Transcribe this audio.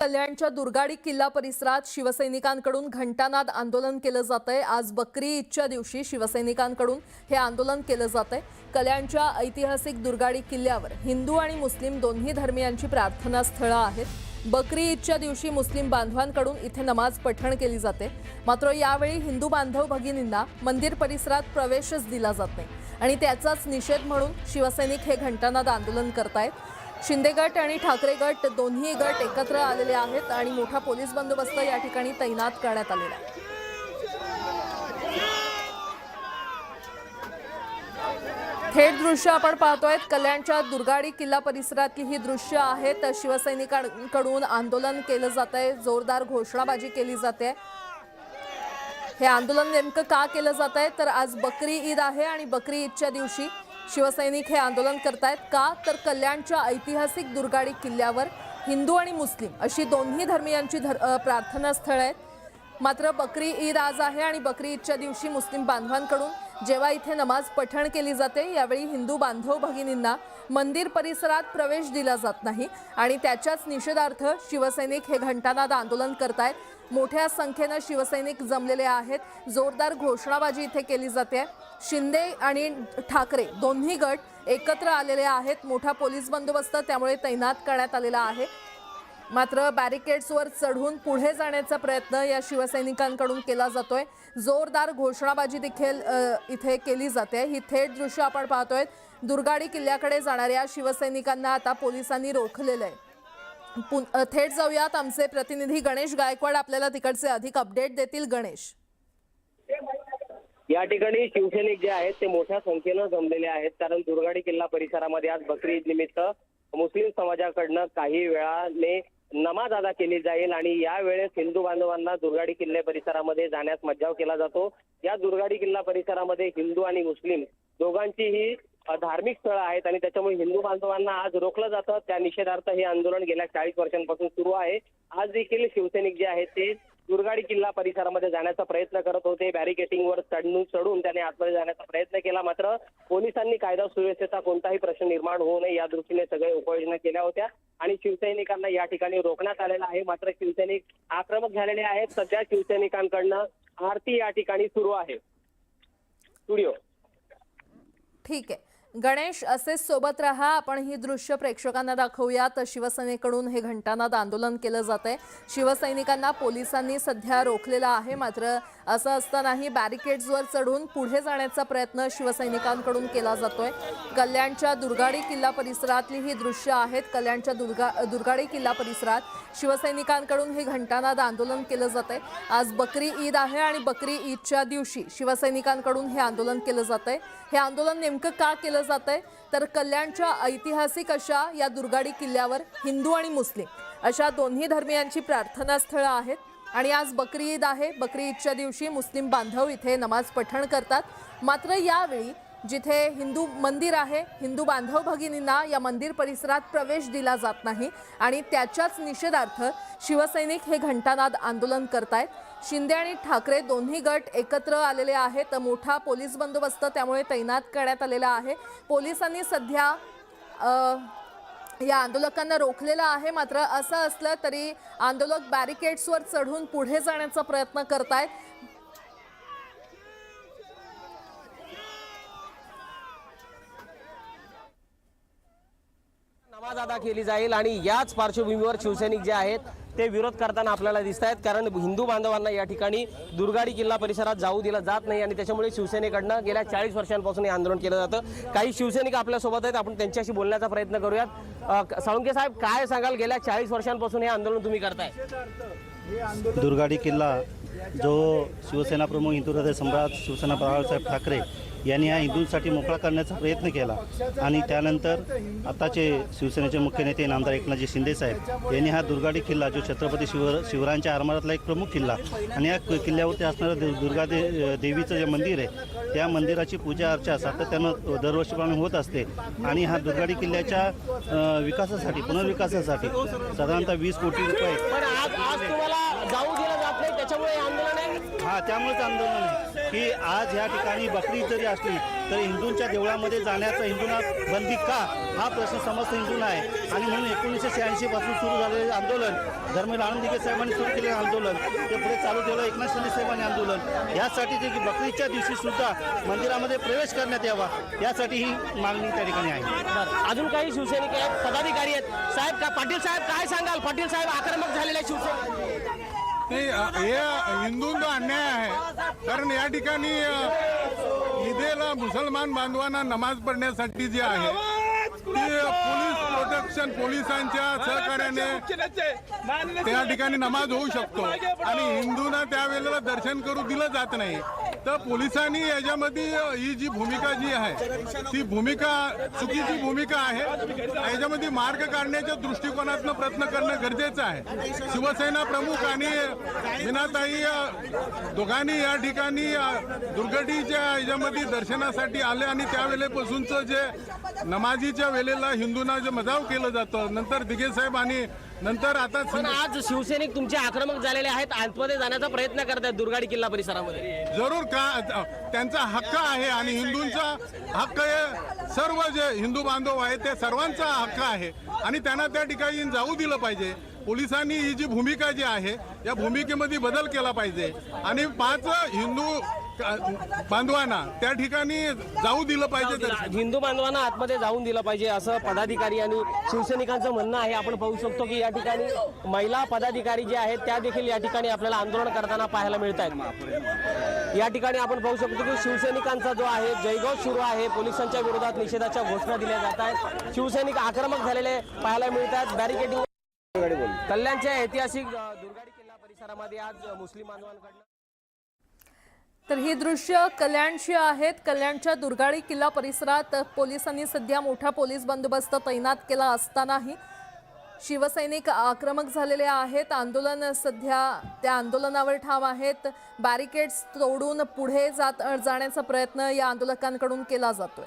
कल्याणच्या दुर्गाडी किल्ला परिसरात शिवसैनिकांकडून घंटानाद आंदोलन केलं जातंय। आज बकरी ईदच्या दिवशी शिवसैनिकांकडून हे आंदोलन केलं जातंय। कल्याणच्या ऐतिहासिक दुर्गाडी किल्ल्यावर हिंदू आणि मुस्लिम दोन्ही धर्मियांची प्रार्थना स्थळं आहेत। बकरी ईदच्या दिवशी मुस्लिम बांधवांकडून इथे नमाज पठण केली जाते। मात्र यावेळी हिंदू बांधव भगिनींना मंदिर परिसरात प्रवेशच दिला जात नाही आणि त्याचाच निषेध म्हणून शिवसैनिक हे घंटानाद आंदोलन करतायत। शिंदे गट आणि ठाकरे गट दोन्ही गट एकत्र आलेले आहेत आणि मोठा पोलीस बंदोबस्त या ठिकाणी तैनात करण्यात आलेला आहे। थेट दृश्य आपण पाहतोय। कल्याणच्या दुर्गाडी किल्ला परिसरातली ही दृश्य आहेत। शिवसैनिकांकडून आंदोलन केलं जातंय, जोरदार घोषणाबाजी केली जाते। हे आंदोलन नेमकं का केलं जातंय तर आज बकरी ईद आहे आणि बकरी ईदच्या दिवशी शिवसैनिक हे आंदोलन करतायत। का तर कल्याणच्या ऐतिहासिक दुर्गाडी किल्ल्यावर हिंदू आणि मुस्लिम अशी दोन्ही धर्मियांची प्रार्थना स्थळ आहेत। मात्र बकरी ईद आज आहे आणि बकरी ईदच्या दिवशी मुस्लिम बांधवांकडून जेव्हा इथे नमाज पठण केली जाते यावेळी हिंदू बांधव भगिनींना मंदिर परिसरात प्रवेश दिला जात नाही आणि त्याच्याच निषेधार्थ शिवसैनिक हे घंटानाद आंदोलन करतायत। मोठ्या संख्येने शिवसैनिक जमलेले आहेत। जोरदार घोषणाबाजी इथे केली जाते। शिंदे आणि ठाकरे दोन्ही गट एकत्र आलेले आहेत। मोठा पोलीस बंदोबस्त त्यामुळे तैनात करण्यात आलेला आहे। मात्र बॅरिकेड्सवर चढून पुढे जाण्याचा प्रयत्न या शिवसैनिकांकडून केला जातोय। जोरदार घोषणाबाजी देखील इथे केली जाते। ही थेट दृश्य आपण पाहतोय। दुर्गाडी किल्ल्याकडे जाणाऱ्या शिवसैनिकांना आता पोलिसांनी रोखलेलं आहे। थेट जाऊयात, आमचे प्रतिनिधी गणेश गायकवाड आपल्याला तिकडचे अधिक अपडेट देतील। गणेश, या ठिकाणी शिवसैनिक जे आहेत ते मोठ्या संख्येने जमलेले आहेत, कारण दुर्गाडी किल्ला परिसरामध्ये आज बकरी ईद निमित्त मुस्लिम समाजाकडनं काही वेळाने नमाज अदा केली जाईल आणि यावेळेस हिंदू बांधवांना दुर्गाडी किल्ले परिसरामध्ये जाण्यास मज्जाव केला जातो। या दुर्गाडी किल्ला परिसरामध्ये हिंदू आणि मुस्लिम दोघांचीही धार्मिक स्थळं आहेत आणि त्याच्यामुळे हिंदू बांधवांना आज रोखलं जातं। त्या निषेधार्थ हे आंदोलन गेल्या 40 वर्षांपासून सुरू आहे। आज देखील शिवसैनिक जे आहेत ते दुर्गाडी किल्ला परिसरामध्ये जाण्याचा प्रयत्न करत होते। बॅरिकेटिंगवर चढून त्याने आतमध्ये जाण्याचा प्रयत्न केला, मात्र पोलिसांनी कायदा सुव्यवस्थेचा कोणताही प्रश्न निर्माण होऊ नये या दृष्टीने सगळे उपाययोजना केल्या होत्या आणि शिवसैनिकांना या ठिकाणी रोखण्यात आलेलं आहे। मात्र शिवसैनिक आक्रमक झालेले आहेत। सध्या शिवसैनिकांकडनं आरती या ठिकाणी सुरू आहे। स्टुडिओ ठीक आहे गणेश, असेच सोबत रहा। आपण ही दृश्य प्रेक्षकांना दाखवूयात। शिवसेनेकडून हे घंटानाद आंदोलन केलं जातंय। शिवसैनिकांना पोलिसांनी सध्या रोखलेलं आहे। मात्र असं असतानाही बॅरिकेड्सवर चढून पुढे जाण्याचा प्रयत्न शिवसैनिकांकडून केला जातोय। कल्याणच्या दुर्गाडी किल्ला परिसरातली ही दृश्य आहेत। कल्याणच्या दुर्गाडी किल्ला परिसरात शिवसैनिकांकडून हे घंटानाद आंदोलन केलं जातंय। आज बकरी ईद आहे आणि बकरी ईदच्या दिवशी शिवसैनिकांकडून हे आंदोलन केलं जातंय। हे आंदोलन नेमकं का केलं जातंय तर कल्याणच्या ऐतिहासिक अशा या दुर्गाडी किल्ल्यावर हिंदू आणि मुस्लिम अशा दोन्ही धर्मियांची प्रार्थना स्थळं आहेत आणि आज बकरी ईद आहे। बकरी ईदच्या दिवशी मुस्लिम बांधव इथे नमाज पठण करतात। मात्र यावेळी जिथे हिंदू मंदिर आहे, हिंदू बांधव भगिनींना या मंदिर परिसरात प्रवेश दिला जात नाही आणि त्याच्याच निषेधार्थ शिवसैनिक हे घंटानाद आंदोलन करतायत। शिंदे आणि ठाकरे दोन्ही गट एकत्र आलेले आहेत। मोठा पोलीस बंदोबस्त त्यामुळे तैनात करण्यात आलेला आहे। पोलिसांनी सध्या या आंदोलकांना रोखलेलं आहे। मात्र असं असलं तरी आंदोलक बॅरिकेड्सवर चढून पुढे जाण्याचा प्रयत्न करतायत। नमाज अदा केली जाईल आणि याच पार्श्वभूमीवर शिवसैनिक जे आहेत ते विरोध करताना आपल्याला दिसत आहेत, कारण हिंदू बांधवांना या ठिकाणी दुर्गाडी किल्ला परिसरात जाऊ दिला जात नाही आणि त्याच्यामुळे शिवसेनेकडनं गेल्या 40 वर्षांपासून हे आंदोलन केलं जातं। काही शिवसैनिक आपल्यासोबत आहेत, आपण त्यांच्याशी बोलण्याचा प्रयत्न करूयात। साळुंके साहेब, काय सांगाल, गेल्या 40 वर्षांपासून हे आंदोलन तुम्ही करताय? दुर्गाडी किल्ला जो शिवसेना प्रमुख हिंदू हृदय सम्राट शिवसेना बाळासाहेब ठाकरे यांनी हा हिंदूंसाठी मोकळा करण्याचा प्रयत्न केला आणि त्यानंतर आताचे शिवसेनेचे मुख्य नेते नामदार एकनाथजी शिंदे साहेब यांनी हा दुर्गाडी किल्ला जो छत्रपती शिवरायांच्या आरमारातला एक प्रमुख किल्ला आणि या किल्ल्यावरती असणारं दुर्गा देवीचं जे मंदिर आहे त्या मंदिराची पूजा अर्चा सातत्यानं दरवर्षीप्रमाणे होत असते आणि हा दुर्गाडी किल्ल्याच्या विकासासाठी पुनर्विकासासाठी साधारणतः 20 कोटी रुपये जाऊ दिलं जात नाही त्याच्यामुळे हे आंदोलन आहे? हा, त्यामुळेच आंदोलन आहे की आज ह्या ठिकाणी बकरी जरी असली तर हिंदूंच्या देवळामध्ये जाण्याचं हिंदूंना बंदी का, हा प्रश्न समस्त हिंदूंना आहे. आणि म्हणून 1986 पासून सुरू झालेले आंदोलन, धर्मेंद्र आनंदीगे साहेबांनी सुरू केलेलं आंदोलन, ते पुढे चालू ठेवलं एकनाथ शिंदे साहेबांनी आंदोलन, यासाठी जे की बकरीच्या दिवशी सुद्धा मंदिरामध्ये प्रवेश करण्यात यावा, यासाठी ही मागणी त्या ठिकाणी आहे. बरं. अजून काही शिवसैनिक आहेत, पदाधिकारी आहेत. साहेब का पाटील साहेब काय सांगाल? पाटील साहेब आक्रमक झालेले शिवसैनिक. नाही, हे हिंदूंचा अन्याय आहे. कारण या ठिकाणी ईदेला मुसलमान बांधवांना नमाज पढण्यासाठी जे आहे ती पोलीस प्रोटेक्शन, पोलिसांच्या सहकार्याने त्या ठिकाणी नमाज होऊ शकतो आणि हिंदूंना त्यावेळेला दर्शन करू दिलं जात नाही. तर पोलिसांनी याच्यामध्ये ही जी भूमिका जी आहे ती भूमिका चुकीची भूमिका आहे. याच्यामध्ये मार्ग काढण्याच्या दृष्टिकोनातून प्रयत्न करणं गरजेचं आहे. शिवसेना प्रमुख आणि मीनाताई दोघांनी या ठिकाणी दुर्घटनेच्या याच्यामध्ये दर्शनासाठी आले आणि त्यावेळेपासूनचं जे नमाजीच्या वेळेला हिंदूंना जे मजाव केलं जातं, नंतर दिघे साहेब आणि नंतर आता पण आज शिवसैनिक तुमचे आक्रमक झालेले आहेत, आतमध्ये जाण्याचा प्रयत्न करतात दुर्गाडी किल्ला परिसरामध्ये. जरूर का त्यांचा हक्क आहे आणि हिंदूंचा हक्क आहे. सर्व जे हिंदू बांधव आहेत ते सर्वांचा हक्क आहे आणि त्यांना त्या ठिकाणी जाऊ दिलं पाहिजे. पोलिसांनी ही जी भूमिका जी आहे या भूमिकेमध्ये बदल केला पाहिजे आणि 5 हिंदू बांधवांना त्या ठिकाणी जाऊ दिलं पाहिजे. हिंदू बांधवांना आतमध्ये जाऊन दिलं पाहिजे असं पदाधिकारी आणि शिवसैनिकांचं म्हणणं आहे. आपण पाहू शकतो की या ठिकाणी महिला पदाधिकारी जे आहेत त्या देखील या ठिकाणी आपल्याला आंदोलन करताना पाहायला मिळत आहेत. या ठिकाणी आपण पाहू शकतो की शिवसैनिकांचा जो आहे जयघोष सुरू आहे. पोलिसांच्या विरोधात निषेधाच्या घोषणा दिल्या जात आहेत. शिवसैनिक आक्रमक झालेले पाहायला मिळतात. बॅरिकेडिंग. कल्याणच्या ऐतिहासिक दुर्गाडी किल्ला परिसरामध्ये आज मुस्लिम बांधवांकडून. तर ही दृश्य कल्याणची आहेत. कल्याणच्या दुर्गाडी किल्ला परिसरात पोलिसांनी सध्या मोठा पोलीस बंदोबस्त तैनात केला असतानाही शिवसैनिक आक्रमक झालेले आहेत. आंदोलन सध्या त्या आंदोलनावर ठाम आहेत. बॅरिकेड्स तोडून पुढे जाण्याचा प्रयत्न या आंदोलकांकडून केला जातोय.